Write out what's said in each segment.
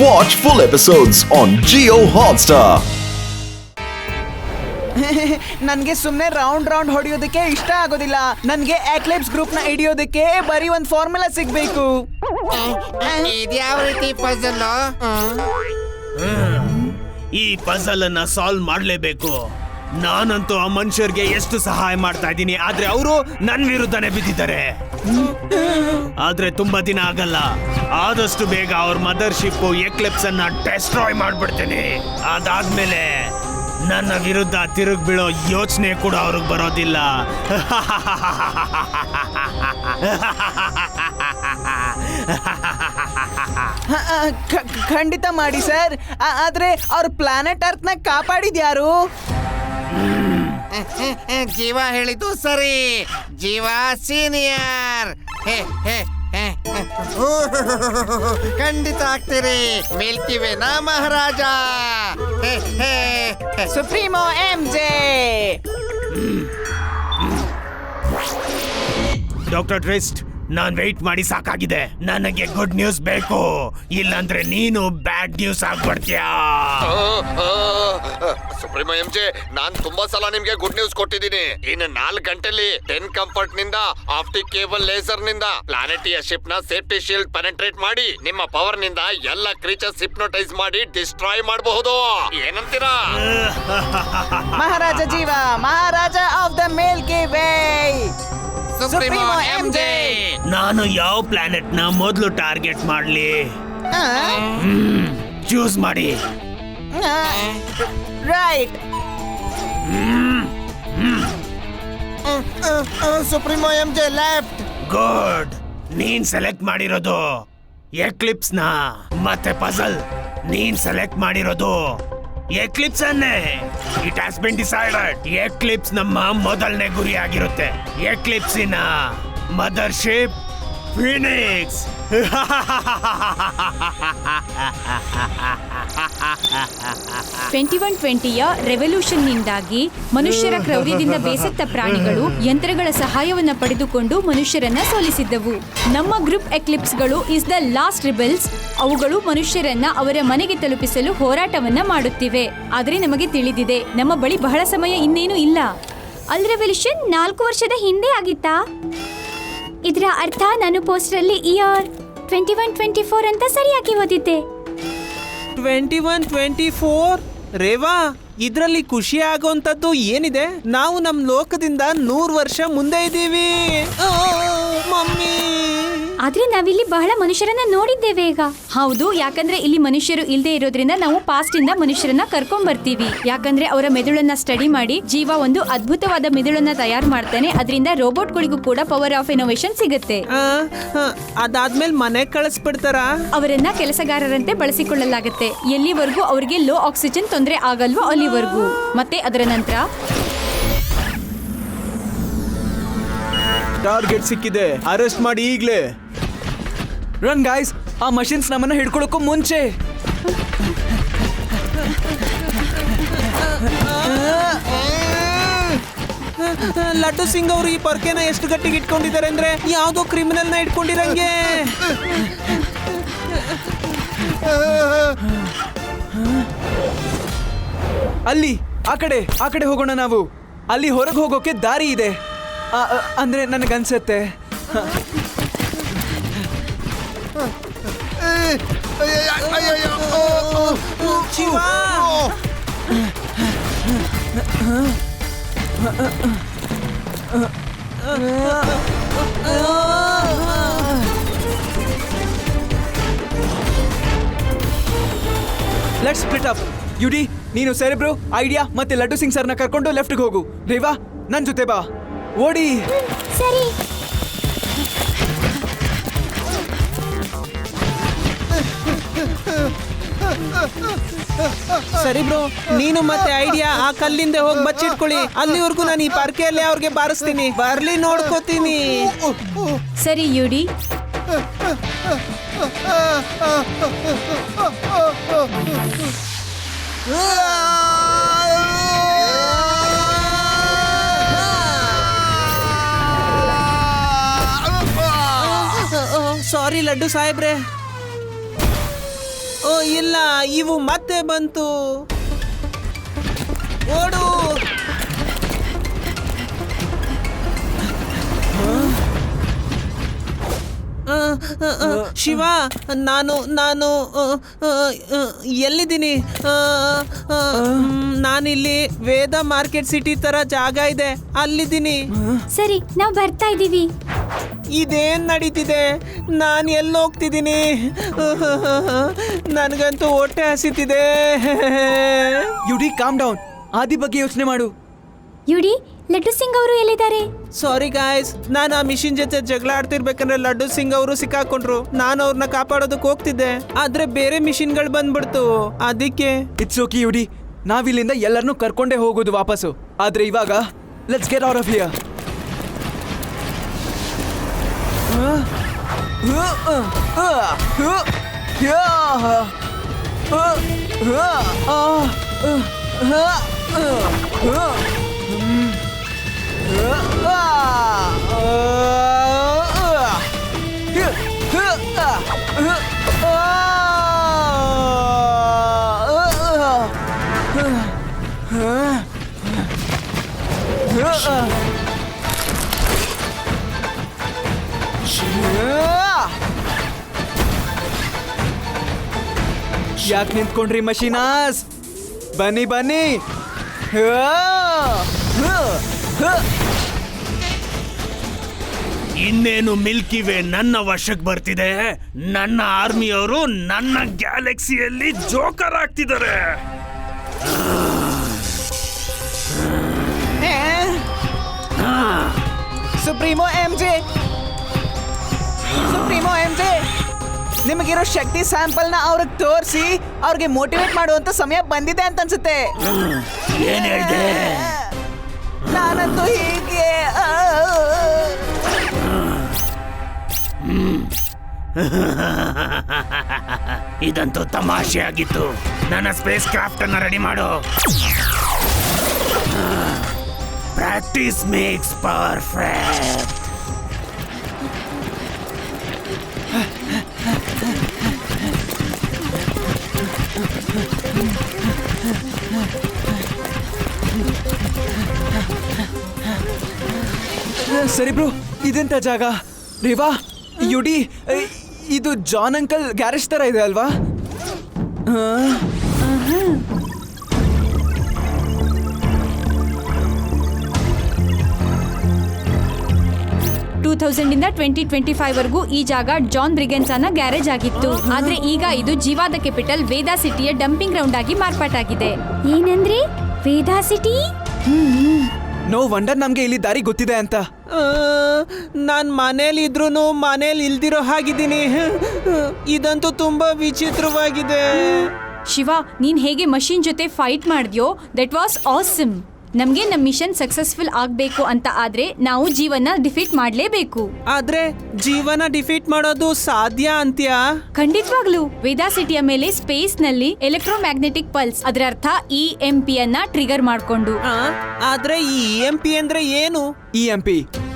Watch full episodes on Jio Hotstar. ನನ್ಗೆ ಸುಮ್ನೆ round ಹೊಡಿಯೋದಕ್ಕೆ ಇಷ್ಟ ಆಗೋದಿಲ್ಲ. ನನ್ಗೆ ಎಕ್ಲಿಪ್ಸ್ ಗ್ರೂಪ್ ನ ಹಿಡಿಯೋದಕ್ಕೆ ಬರೀ ಒಂದ್ ಫಾರ್ಮುಲಾ ಸಿಗ್ಬೇಕು. ಇದ್ಯಾವ ರೀತಿ ಪಜಲ್? ಈ ಪಜಲ್ ಅನ್ನ ಸಾಲ್ವ್ ಮಾಡ್ಲೇಬೇಕು. ನಾನಂತೂ ಆ ಮನುಷ್ಯರಿಗೆ ಎಷ್ಟು ಸಹಾಯ ಮಾಡ್ತಾ ಇದ್ದೀನಿ, ಆದ್ರೆ ಅವರು ನನ್ ವಿರುದ್ಧನೇ ಬಿದ್ದಿದ್ದಾರೆ. ಆದ್ರೆ ತುಂಬಾ ದಿನ ಆಗಲ್ಲ, ಆದಷ್ಟು ಬೇಗ ಅವ್ರ ಮದರ್ಶಿಪ್ ಎಕ್ಲಿಪ್ಸ್ ಅನ್ನ ಡೆಸ್ಟ್ರಾಯ್ ಮಾಡ್ಬಿಡ್ತೀನಿ. ಅದಾದ್ಮೇಲೆ ನನ್ನ ವಿರುದ್ಧ ತಿರುಗ್ ಬೀಳೋ ಯೋಚನೆ ಕೂಡ ಅವ್ರಿಗೆ ಬರೋದಿಲ್ಲ. ಖಂಡಿತ ಮಾಡಿ ಸರ್. ಆದ್ರೆ ಅವ್ರ ಪ್ಲಾನೆಟ್ ಅರ್ತ್ ನ ಕಾಪಾಡಿದ್ಯಾರು? ಜೀವ ಹೇಳಿದ್ದು ಸರಿ. ಜೀವ ಸೀನಿಯರ್. ಖಂಡಿತ ಆಗ್ತೀರಿ. ಮಿಲ್ಕಿವೇನಾ ಮಹಾರಾಜ? Supremo MJ. ಡಾಕ್ಟರ್ ಟ್ವಿಸ್ಟ್, ನಾನ್ ವೆಯ್ಟ್ ಮಾಡಿ ಸಾಕಾಗಿದೆ. ನನಗೆ ಗುಡ್ ನ್ಯೂಸ್ ಬೇಕು, ಇಲ್ಲಾಂದ್ರೆ ನೀನು ಬ್ಯಾಡ್ ನ್ಯೂಸ್ ಆಗ್ಬಿಡ್ತೀಯಾ. ಸುಪ್ರೀಮ ಎಂಜೆ, ನಾನ್ ತುಂಬಾ ಸಲ ನಿಮ್ಗೆ ಗುಡ್ ನ್ಯೂಸ್ ಕೊಟ್ಟಿದ್ದೀನಿ. ಇನ್ನು 4 ಗಂಟೆಲಿ 10 ಕಂಫರ್ಟ್ ನಿಂದ ಆಪ್ಟಿಕ್ ಕೇಬಲ್ ಲೇಸರ್ ನಿಂದ ಪ್ಲಾನೆಟಿಯ ಶಿಪ್ ನ ಸೇಫ್ಟಿ ಶೀಲ್ಡ್ ಪೆನೆಟ್ರೇಟ್ ಮಾಡಿ ನಿಮ್ಮ ಪವರ್ ನಿಂದ ಎಲ್ಲ ಕ್ರೀಚರ್ಸ್ ಹಿಪ್ನೋಟೈಸ್ ಮಾಡಿ ಡಿಸ್ಟ್ರಾಯ್ ಮಾಡಬಹುದು. ಏನಂತೀರಾ? Maharaja Jeeva, Maharaja of the Milky Way. Supremo MJ. ನಾನು ಯಾವ ಪ್ಲಾನೆಟ್ ನ ಮೊದಲು ಟಾರ್ಗೆಟ್ ಮಾಡ್ಲಿ? ಚೂಸ್ ಮಾಡಿ. Right. Supremo MJ left. Good. ನೀನ್ ಸೆಲೆಕ್ಟ್ ಮಾಡಿರೋದು ಎಕ್ಲಿಪ್ಸ್ ನ, ಮತ್ತೆ ಪಜಲ್ ನೀನ್ ಸೆಲೆಕ್ಟ್ ಮಾಡಿರೋದು ಎಕ್ಲಿಪ್ಸ್ ಅನ್ನೇ. It has been decided. Eclipse ನಮ್ಮ ಮೊದಲನೇ ಗುರಿ ಆಗಿರುತ್ತೆ. ಎಕ್ಲಿಪ್ಸಿನ ಮದರ್ಶಿಪ್ ಫೀನಿಕ್ಸ್. 2120ಯ ರೆವಲ್ಯೂಷನ್ನಿಂದಾಗಿ ಮನುಷ್ಯರ ಕ್ರೌರ್ಯದಿಂದ ಬೇಸತ್ತ ಪ್ರಾಣಿಗಳು ಯಂತ್ರಗಳ ಸಹಾಯವನ್ನು ಪಡೆದುಕೊಂಡು ಮನುಷ್ಯರನ್ನ ಸೋಲಿಸಿದ್ದವು. ನಮ್ಮ ಗ್ರೂಪ್ ಎಕ್ಲಿಪ್ಸ್ಗಳು ಇಸ್ ದ ಲಾಸ್ಟ್ ರಿಬೆಲ್ಸ್. ಅವುಗಳು ಮನುಷ್ಯರನ್ನ ಅವರ ಮನೆಗೆ ತಲುಪಿಸಲು ಹೋರಾಟವನ್ನ ಮಾಡುತ್ತಿವೆ. ಆದರೆ ನಮಗೆ ತಿಳಿದಿದೆ, ನಮ್ಮ ಬಳಿ ಬಹಳ ಸಮಯ ಇನ್ನೇನು ಇಲ್ಲ. ಅಲ್ ರೆವಲ್ಯೂಷನ್ 4 ವರ್ಷದ ಹಿಂದೆ ಆಗಿತ್ತಾ? ಇದರ ಅರ್ಥ ನಾನು ಪೋಸ್ಟರಲ್ಲಿ ಇಯರ್ 2124 ಅಂತ ಸರಿಯಾಗಿ ಓದಿದ್ದೆ. 2124 ರೇವಾ, ಇದ್ರಲ್ಲಿ ಖುಷಿ ಆಗೋಂಥದ್ದು ಏನಿದೆ? ನಾವು ನಮ್ ಲೋಕದಿಂದ 100 ವರ್ಷ ಮುಂದೆ ಇದ್ದೀವಿ. ಮಮ್ಮಿ, ಆದ್ರೆ ನಾವಿಲ್ಲಿ ಬಹಳ ಮನುಷ್ಯರನ್ನ ನೋಡಿದ್ದೇವೆ ಈಗ. ಹೌದು, ಯಾಕಂದ್ರೆ ಇಲ್ಲಿ ಮನುಷ್ಯರು ಇಲ್ಲದೆ ಇರೋದ್ರಿಂದ ನಾವು ಪಾಸ್ಟ್ ಇಂದ ಮನುಷ್ಯರನ್ನ ಕರ್ಕೊಂಡ್ ಬರ್ತೀವಿ. ಯಾಕಂದ್ರೆ ಅವರ ಮೆದುಳನ್ನ ಸ್ಟಡಿ ಮಾಡಿ ಜೀವ ಒಂದು ಅದ್ಭುತವಾದ ಮೆದುಳನ್ನ ತಯಾರು ಮಾಡ್ತಾನೆ. ಅದರಿಂದ ರೋಬೋಟ್ಗಳಿಗೂ ಕೂಡ ಪವರ್ ಆಫ್ ಇನೋವೇಷನ್ ಸಿಗುತ್ತೆ. ಅದಾದ್ಮೇಲೆ ಮನೆ ಕಳಿಸ್ಬಿಡ್ತಾರ. ಅವರನ್ನ ಕೆಲಸಗಾರರಂತೆ ಬಳಸಿಕೊಳ್ಳಲಾಗುತ್ತೆ, ಎಲ್ಲಿವರೆಗೂ ಅವರಿಗೆ ಲೋ ಆಕ್ಸಿಜನ್ ತೊಂದರೆ ಆಗಲ್ವೋ ಅಲ್ಲಿವರೆಗೂ. ಮತ್ತೆ ಅದರ ನಂತರ ಟಾರ್ಗೆಟ್ ಸಿಕ್ಕಿದೆ, ಅರೆಸ್ಟ್ ಮಾಡಿ ಈಗ್ಲೇ. ರನ್ ಗೈಸ್, ಆ ಮಷಿನ್ಸ್ ನಮ್ಮನ್ನ ಹಿಡ್ಕೊಳ್ಳೋಕ್ಕೂ ಮುಂಚೆ. ಲಡ್ಡು ಸಿಂಗ್ ಅವರು ಈ ಪರ್ಕೆನ ಎಷ್ಟು ಗಟ್ಟಿಗೆ ಇಟ್ಕೊಂಡಿದ್ದಾರೆ ಅಂದ್ರೆ ಯಾವ್ದೋ ಕ್ರಿಮಿನಲ್ ನ ಇಟ್ಕೊಂಡಿರಂಗೆ. ಅಲ್ಲಿ ಆ ಕಡೆ ಹೋಗೋಣ ನಾವು. ಅಲ್ಲಿ ಹೊರಗೆ ಹೋಗೋಕೆ ದಾರಿ ಇದೆ ಅಂದ್ರೆ ನನಗನ್ಸತ್ತೆ. Let's split up. ಯುಡಿ, ನೀನು ಸೆರೆಬ್ರೋ, ಐಡಿಯಾ ಮತ್ತೆ ಲಡ್ಡು ಸಿಂಗ್ ಸರ್ನ ಕರ್ಕೊಂಡು ಲೆಫ್ಟ್ಗೆ ಹೋಗು. ರೇವಾ, ನನ್ ಜೊತೆ ಬಾ. ಓಡಿ. ಸರಿ. ಸರಿ ಬ್ರೋ, ನೀನು ಮತ್ತೆ ಐಡಿಯಾ ಆ ಕಲ್ಲಿಂದ ಹೋಗಿ ಬಚ್ಚಿಟ್ಕೊಳ್ಳಿ. ಅಲ್ಲಿವರೆಗೂ ನಾನು ಈ ಪರ್ಕೆಯಲ್ಲಿ ಅವ್ರಿಗೆ ಬಾರಿಸ್ತೀನಿ. ಬರ್ಲಿ ನೋಡ್ಕೋತೀನಿ. ಸರಿ ಯುಡಿ. ಸಾರಿ ಲಡ್ಡು ಸಾಹೇಬ್ರೆ. ಓ ಇಲ್ಲ, ಇವು ಮತ್ತೆ ಬಂತು. ಓಡು. ಶಿವ, ನಾನು ಎಲ್ಲಿದ್ದೀನಿ? ನಾನಿಲ್ಲಿ ವೇದ ಮಾರ್ಕೆಟ್ ಸಿಟಿ ತರ ಜಾಗ ಇದೆ, ಅಲ್ಲಿದ್ದೀನಿ. ಸರಿ, ನಾವು ಬರ್ತಾ ಇದ್ದೀವಿ. ಇದೇನ್ ನಡೀತಿದೆ? ನಾನು ಎಲ್ಲಿ ಹೋಗ್ತಿದ್ದೀನಿ? ನನಗಂತೂ ಹೊಟ್ಟೆ ಹಸಿತಿದೆ. UD calm down. ಆದಿ ಬಗ್ಗೆ ಯೋಚನೆ ಮಾಡು. ಯುಡಿ, ಲಡ್ಡು ಸಿಂಗ್ ಅವರು ಎಲ್ಲಿದ್ದಾರೆ? ಸಾರಿ ಗಾಯ್ಸ್, ನಾನು ಆ ಮಿಷಿನ್ ಜೊತೆ ಜಗಳ ಆಡ್ತಿರ್ಬೇಕಂದ್ರೆ ಲಡ್ಡು ಸಿಂಗ್ ಅವರು ಸಿಕ್ಕಾಕೊಂಡ್ರು. ನಾನು ಅವ್ರನ್ನ ಕಾಪಾಡೋದಕ್ಕೆ ಹೋಗ್ತಿದ್ದೆ, ಆದ್ರೆ ಬೇರೆ ಮಿಷಿನ್ಗಳು ಬಂದ್ಬಿಡ್ತು. ಅದಕ್ಕೆ ಇಟ್ಸ್ ಓಕೆ ಯುಡಿ, ನಾವಿಲ್ಲಿಂದ ಎಲ್ಲರನ್ನೂ ಕರ್ಕೊಂಡೇ ಹೋಗೋದು ವಾಪಸ್ಸು. ಆದ್ರೆ ಇವಾಗ let's get out of here. ಯಾಕೆ ನಿಂತ್ಕೊಂಡ್ರಿ ಮಷೀನಾಸ್? ಬನ್ನಿ ಬನ್ನಿ. ಇನ್ನೇನು ಮಿಲ್ಕಿ ವೇ ನನ್ನ ವಶಕ್ಕೆ ಬರ್ತಿದೆ. ನನ್ನ ಆರ್ಮಿಯವರು ನನ್ನ ಗ್ಯಾಲಕ್ಸಿಯಲ್ಲಿ ಜೋಕರ್ ಆಗ್ತಿದ್ದಾರೆ. ಸುಪ್ರೀಮೋ MJ, ಸುಪ್ರೀಮೋ MJ, ನಿಮಗಿರೋ ಶಕ್ತಿ ಸ್ಯಾಂಪಲ್ ನ ಅವ್ರಿಗೆ ತೋರಿಸಿ ಅವ್ರಿಗೆ ಮೋಟಿವೇಟ್ ಮಾಡುವಂತ ಸಮಯ ಬಂದಿದೆ ಅಂತ ಅನ್ಸುತ್ತೆ. ಏನ್ ಹೇಳ್ದೆ? ನಾನಂತೂ ಹೀಗೆ ಇದಂತೂ ತಮಾಷೆ ಆಗಿತ್ತು. ನನ್ನ ಸ್ಪೇಸ್ ಕ್ರಾಫ್ಟ್ ಅನ್ನ ರೆಡಿ ಮಾಡು. Practice makes perfect. ಸರಿ ಬ್ರೋ, ಇದೆಂತ ಜಾಗ? ರೇವಾ, ಯುಡಿ, ಇದು ಜಾನ್ ಅಂಕಲ್ ಗ್ಯಾರೇಜ್ ತರ ಇದೆ ಅಲ್ವಾ? 2000 ಇಂದ 2025 ವರೆಗೂ ಈ ಜಾಗ ಜಾನ್ ಬ್ರಿಗೆನ್ಸನ ಗ್ಯಾರೇಜ್ ಆಗಿತ್ತು. ಆದ್ರೆ ಈಗ ಇದು ಜೀವಾದ ಕ್ಯಾಪಿಟಲ್ ವೇದಾ ಸಿಟಿಯ ಡಂಪಿಂಗ್ ಗ್ರೌಂಡ್ ಆಗಿ ಮಾರ್ಪಾಟಾಗಿದೆ. ಏನಂದ್ರೆ ವೇದಾ ಸಿಟಿ? ನೋ ವಂಡರ್ ನಮ್ಗೆ ಇಲ್ಲಿ ದಾರಿ ಗೊತ್ತಿದೆ ಅಂತ. ನಾನ್ ಮನೇಲಿ ಇದ್ರೂ ಮನೇಲಿ ಇಲ್ದಿರೋ ಹಾಗಿದ್ದೀನಿ. ಇದಂತೂ ತುಂಬಾ ವಿಚಿತ್ರವಾಗಿದೆ. ಶಿವ, ನೀನ್ ಹೇಗೆ ಮಷೀನ್ ಜೊತೆ ಫೈಟ್ ಮಾಡಿದ್ಯೋ ದಟ್ ವಾಸ್ ಆಸಮ್. ನಮ್ಗೆ ನಮ್ ಮಿಷನ್ ಸಕ್ಸಸ್ಫುಲ್ ಆಗ್ಬೇಕು ಅಂತ ಆದ್ರೆ ನಾವು ಜೀವನ ಡಿಫೀಟ್ ಮಾಡ್ಲೇಬೇಕು. ಆದ್ರೆ ಜೀವನ ಡಿಫೀಟ್ ಮಾಡೋದು ಸಾಧ್ಯ ಅಂತ್ಯಾ? ಖಂಡಿತವಾಗ್ಲು. ವೇದಾ ಸಿಟಿಯ ಮೇಲೆ ಸ್ಪೇಸ್ ನಲ್ಲಿ ಎಲೆಕ್ಟ್ರೋಮ್ಯಾಗ್ನೆಟಿಕ್ ಪಲ್ಸ್, ಅದರ ಅರ್ಥ EMP ಅನ್ನ ಟ್ರಿಗರ್ ಮಾಡ್ಕೊಂಡು. ಆದ್ರೆ ಈ EMP ಅಂದ್ರೆ ಏನು? EMP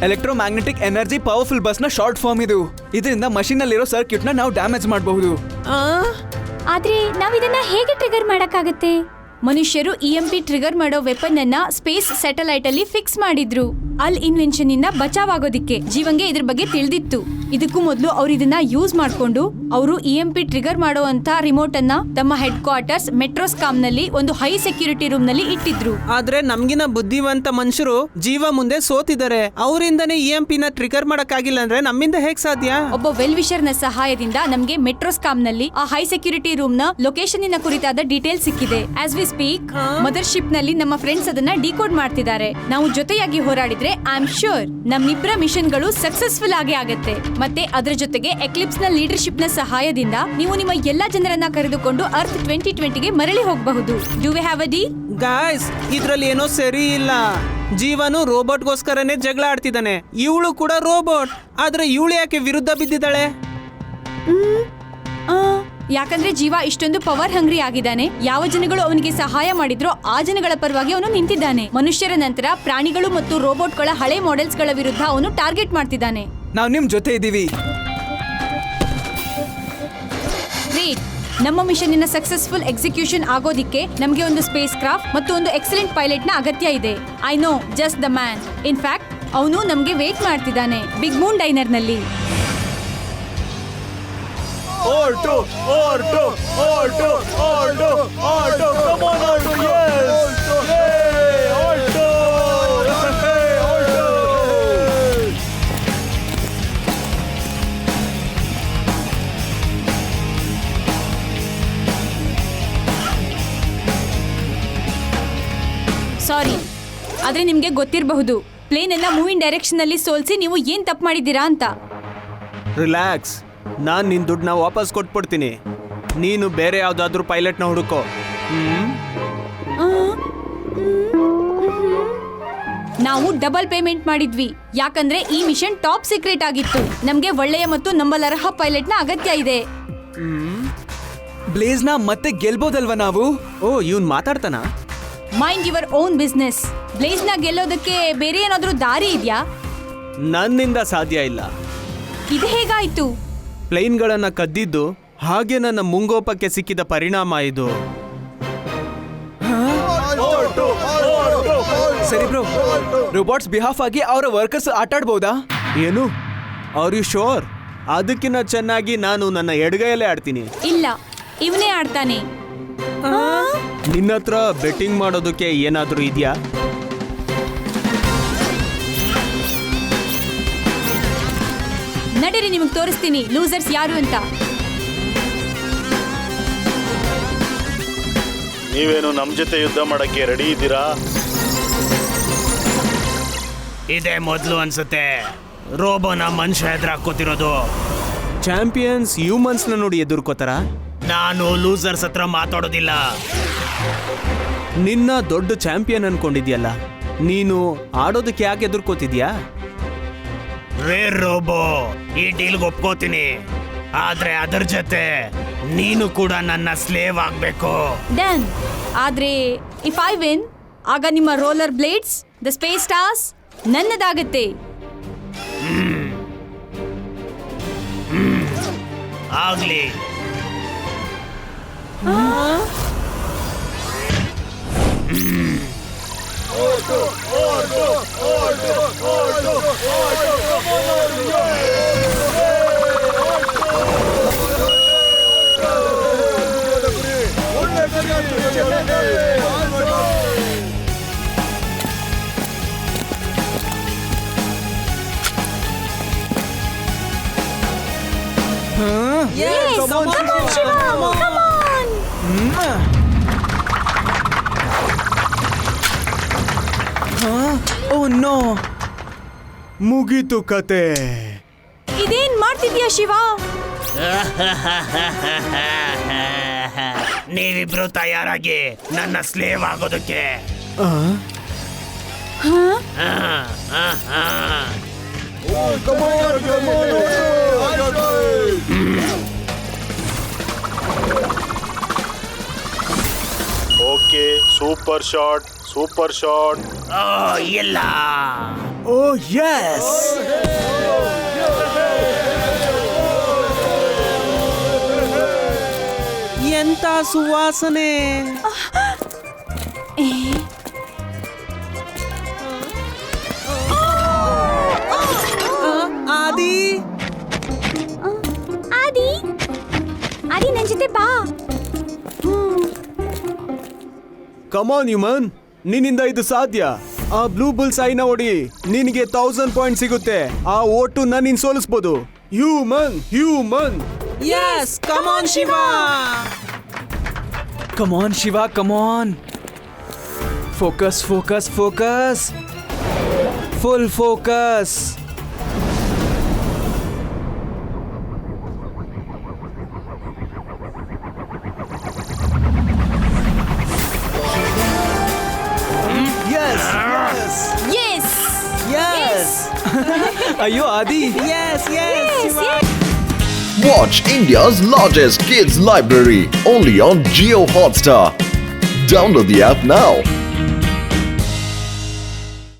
electro magnetic energy powerful bus ನ ಶಾರ್ಟ್ ಫಾರ್ಮ್ ಇದು. ಇದರಿಂದ ಮಷೀನ್ ನಲ್ಲಿರೋ ಸರ್ಕ್ಯೂಟ್ ನ ನಾವು ಡ್ಯಾಮೇಜ್ ಮಾಡಬಹುದು. ಆದ್ರೆ ನಾವ್ ಇದನ್ನ ಹೇಗೆ ಟ್ರಿಗರ್ ಮಾಡಕ್ಕಾಗತ್ತೆ? ಮನುಷ್ಯರು EMP ಟ್ರಿಗರ್ ಮಾಡೋ ವೆಪನ್ ಅನ್ನ ಸ್ಪೇಸ್ ಸ್ಯಾಟಲೈಟ್ ಅಲ್ಲಿ ಫಿಕ್ಸ್ ಮಾಡಿದ್ರು. ಇನ್ವೆನ್ಷನ್ ಇಂದ ಬಚಾವಾಗೋದಿಕ್ಕೆ. ಜೀವಂಗೆ ಇದ್ರ ಬಗ್ಗೆ ತಿಳಿದಿತ್ತು. ಇದಕ್ಕೂ ಮೊದಲು ಅವ್ರು ಇದನ್ನ ಯೂಸ್ ಮಾಡ್ಕೊಂಡು ಅವರು EMP ಟ್ರಿಗರ್ ಮಾಡುವಂತ ರಿಮೋಟ್ ಅನ್ನ ತಮ್ಮ ಹೆಡ್ ಕ್ವಾರ್ಟರ್ಸ್ ಮೆಟ್ರೋಸ್ಕಾಮ್ ನಲ್ಲಿ ಒಂದು ಹೈ ಸೆಕ್ಯೂರಿಟಿ ರೂಮ್ ನಲ್ಲಿ ಇಟ್ಟಿದ್ರು. ಆದ್ರೆ ನಮ್ಗಿನ ಬುದ್ಧಿವಂತ ಮನುಷ್ಯರು ಜೀವ ಮುಂದೆ ಸೋತಿದ್ದಾರೆ. ಅವರಿಂದನೇ EMP ನ ಟ್ರಿಗರ್ ಮಾಡಕ್ಕಾಗಿಲ್ಲ ಅಂದ್ರೆ ನಮ್ಮಿಂದ ಹೇಗ್ ಸಾಧ್ಯ? ಒಬ್ಬ ವೆಲ್ ವಿಷರ್ ನ ಸಹಾಯದಿಂದ ನಮ್ಗೆ ಮೆಟ್ರೋಸ್ಕಾಮ್ ನಲ್ಲಿ ಆ ಹೈ ಸೆಕ್ಯೂರಿಟಿ ರೂಮ್ ನ ಲೊಕೇಶನ್ ಇನ ಕುರಿತಾದ ಡೀಟೇಲ್ ಸಿಕ್ಕಿದೆ. ಆಸ್ ವಿ ಸ್ಪೀಕ್ ಮದರ್ಶಿಪ್ ನಲ್ಲಿ ನಮ್ಮ ಫ್ರೆಂಡ್ಸ್ ಅದನ್ನ ಡಿಕೋಡ್ ಮಾಡ್ತಿದ್ದಾರೆ. ನಾವು ಜೊತೆಯಾಗಿ ಹೋರಾಡಿದ್ರೆ ಐ ಆಮ್ ಶ್ಯೂರ್ ನಮ್ಮಿಬ್ಬರ ಮಿಷನ್ ಗಳು ಸಕ್ಸಸ್ಫುಲ್ ಆಗಿ ಆಗತ್ತೆ. ಮತ್ತೆ ಅದರ ಜೊತೆಗೆ ಎಕ್ಲಿಪ್ಸ್ ನ ಲೀಡರ್ಶಿಪ್ ನ ಸಹಾಯದಿಂದ ನೀವು ನಿಮ್ಮ ಎಲ್ಲಾ ಜನರನ್ನ ಕರೆದುಕೊಂಡು ಅರ್ತ್ 2020ಗೆ ಮರಳಿ ಹೋಗಬಹುದು. Do we have a deal? Guys, ಇದ್ರಲ್ಲಿ ಏನೋ ಸರಿ ಇಲ್ಲ. ಜೀವನು ರೋಬೋಟ್ಗೋಸ್ಕರನೇ ಜಗಳ ಆಡ್ತಿದ್ದಾನೆ. ಇವಳು ಕೂಡ ರೋಬೋಟ್. ಆದ್ರೆ ಇವಳು ಯಾಕೆ ವಿರುದ್ಧ ಬಿದ್ದಿದ್ದಾಳೆ? ಯಾಕಂದ್ರೆ ಜೀವ ಇಷ್ಟೊಂದು ಪವರ್ ಹಂಗ್ರಿ ಆಗಿದ್ದಾನೆ. ಯಾವ ಜನಗಳು ಅವನಿಗೆ ಸಹಾಯ ಮಾಡಿದ್ರೋ ಆ ಜನಗಳ ಪರವಾಗಿ ಅವನು ನಿಂತಿದ್ದಾನೆ. ಮನುಷ್ಯರ ನಂತರ ಪ್ರಾಣಿಗಳು ಮತ್ತು ರೋಬೋಟ್ಗಳ ಹಳೆ ಮಾಡೆಲ್ಸ್ ಗಳ ವಿರುದ್ಧ ಅವನು ಟಾರ್ಗೆಟ್ ಮಾಡ್ತಿದ್ದಾನೆ. ನಾವು ನಿಮ್ ಜೊತೆ ಇದೀವಿ. ವೇಟ್, ನಮ್ಮ ಮಿಷನ್ನಿನ ಸಕ್ಸಸ್ಫುಲ್ ಎಕ್ಸಿಕ್ಯೂಷನ್ ಆಗೋದಿಕ್ಕೆ ನಮಗೆ ಒಂದು ಸ್ಪೇಸ್ ಕ್ರಾಫ್ಟ್ ಮತ್ತು ಒಂದು ಎಕ್ಸಲೆಂಟ್ ಪೈಲಟ್ನ ಅಗತ್ಯ ಇದೆ. I know, just the man. In fact ಅವನು ನಮಗೆ ವೇಟ್ ಮಾಡ್ತಿದ್ದಾನೆ ಬಿಗ್ ಮೂನ್ ಡೈನರ್ನಲ್ಲಿ. ಸಾರಿ, ಆದ್ರೆ ನಿಮ್ಗೆ ಗೊತ್ತಿರಬಹುದು ಪ್ಲೇನ್ ಎಲ್ಲ ಮೂವಿಂಗ್ ಡೈರೆಕ್ಷನ್ ಅಲ್ಲಿ ಸೋಲ್ಸಿ ನೀವು ಏನ್ ತಪ್ಪು ಮಾಡಿದ್ದೀರಾ ಅಂತ. ರಿಲ್ಯಾಕ್ಸ್, ನಾನ್ ನಿನ್ ದುಡ್ಡನ್ನ ವಾಪಸ್ ಕೊಟ್ಬಿಡ್ತೀನಿ. ನೀನು ಬೇರೆ ಯಾವ್ದಾದ್ರು ಪೈಲಟ್ನ ಹುಡುಕೋ. ನಾವು ಡಬಲ್ ಪೇಮೆಂಟ್ ಮಾಡಿದ್ವಿ, ಯಾಕಂದ್ರೆ ಈ ಮಿಷನ್ ಟಾಪ್ ಸೀಕ್ರೆಟ್ ಆಗಿತ್ತು. ನಮ್ಗೆ ಒಳ್ಳೆಯ ಮತ್ತು ನಂಬಲರ್ಹ ಪೈಲಟ್ನ ಅಗತ್ಯ ಇದೆ. ಬ್ಲೇಸ್ನ ಮತ್ತೆ ಗೆಲ್ಬೋದಲ್ವಾ ನಾವು? ಓ, ಇವ್ನ್ ಮಾತಾಡ್ತಾನ? Mind your own business. ಬ್ಲೇಸ್ನ ಗೆಲ್ಲೋದಕ್ಕೆ ಬೇರೆ ಏನಾದ್ರೂ ದಾರಿ ಇದೆಯಾ? ನನ್ನಿಂದ ಸಾಧ್ಯ ಇಲ್ಲ. ಇದು ಹೇಗಾಯ್ತು? ಪ್ಲೇನ್ಗಳನ್ನ ಕದ್ದಿದ್ದು ಹಾಗೆ ನನ್ನ ಮುಂಗೋಪಕ್ಕೆ ಸಿಕ್ಕಿದ ಪರಿಣಾಮ ಇದು. ಸರಿ ಬ್ರೋ, ರೋಬೋಟ್ಸ್ ಬಿಹಾಫ್ ಆಗಿ ಅವರ ವರ್ಕರ್ಸ್ ಆಟಾಡ್ಬೋದಾ? ಏನು? Are you sure? ಅದಕ್ಕಿಂತ ಚೆನ್ನಾಗಿ ನಾನು ನನ್ನ ಎಡಗೈಯಲ್ಲೇ ಆಡ್ತೀನಿ. ಇಲ್ಲ, ಇವನೇ ಆಡ್ತಾನೆ. ನಿನ್ನ ಹತ್ರ ಬೆಟ್ಟಿಂಗ್ ಮಾಡೋದಕ್ಕೆ ಏನಾದ್ರೂ ಇದೆಯಾ? ನಡೀರಿ, ನಿಮಗೆ ತೋರಿಸ್ತೀನಿ ಲೂಸರ್ಸ್ ಯಾರು ಅಂತ. ನೀವೇನು ನಮ್ ಜೊತೆ ಯುದ್ಧ ಮಾಡಕ್ಕೆ ರೆಡಿ ಇದ್ದೀರಾ? ಇದೇ ಮೊದಲು ಅನ್ಸುತ್ತೆ ರೋಬೋನ ಮನುಷ್ಯ ಎದುರಾಕೋತಿರೋದು. ಚಾಂಪಿಯನ್ಸ್ ಹ್ಯೂಮನ್ಸ್ನ ನೋಡಿ ಎದುರ್ಕೋತಾರ? ನಾನು ಲೂಸರ್ಸ್ ಹತ್ರ ಮಾತಾಡೋದಿಲ್ಲ. ನಿನ್ನ ದೊಡ್ಡ ಚಾಂಪಿಯನ್ ಅನ್ಕೊಂಡಿದ್ಯಲ್ಲ, ನೀನು ಆಡೋದಕ್ಕೆ ಯಾಕೆ ಎದುರ್ಕೋತಿದ್ಯಾ? ರೇ ರೋಬೋ, ಈ ಡೀಲ್ಗೆ ಒಪ್ಕೋತೀನಿ, ಆದ್ರೆ ಅದರ ಜೊತೆ ನೀನು ಕೂಡ ನನ್ನ ಸ್ಲೇವ್ ಆಗ್ಬೇಕು. ಡನ್. ಆದ್ರೆ ಇಫ್ ಐ ವಿನ್, ಆಗ ನಿಮ್ಮ roller blades, the space stars ನನ್ನದಾಗತ್ತೆ. ಆಗ್ಲಿ. Yes, come on, Shiva, come on. Oh no, ಮುಗೀತು ಕತೆ. ಇದೇನ್ ಮಾಡ್ತಿದ್ಯಾ ಶಿವ? ನೀವಿಬ್ರು ತಯಾರಾಗಿ ನನ್ನ ಸ್ಲೇವ್ ಆಗೋದಕ್ಕೆ. Okay, super shot, super shot. ಇಲ್ಲ. ಓ ಯಸ್. ಎಂತ ಸುವಾಸನೆ! ಆದಿ, ಆದಿ, ಆದಿ ನನ್ ಜೊತೆ ಬಾ. ಕಮಾನ್ ಹ್ಯೂಮನ್, ನಿನ್ನಿಂದ ಇದು ಸಾಧ್ಯ. ಆ ಬ್ಲೂ ಬುಲ್ ಸೈನ ಹೊಡಿ, ನಿನಗೆ 1000 ಪಾಯಿಂಟ್ ಸಿಗುತ್ತೆ. ಆ ಓಟು ನಾನು ಸೋಲಿಸ್ಬೋದು. Human, human. Yes, come on Shiva. Come on Shiva, come on. Focus, focus, focus, full focus. Yes, Yes, yes. ಅಯ್ಯೋ ಆದಿ. Yes, yes, Shiva. Watch India's largest kids library only on Jio Hotstar. Download the app now.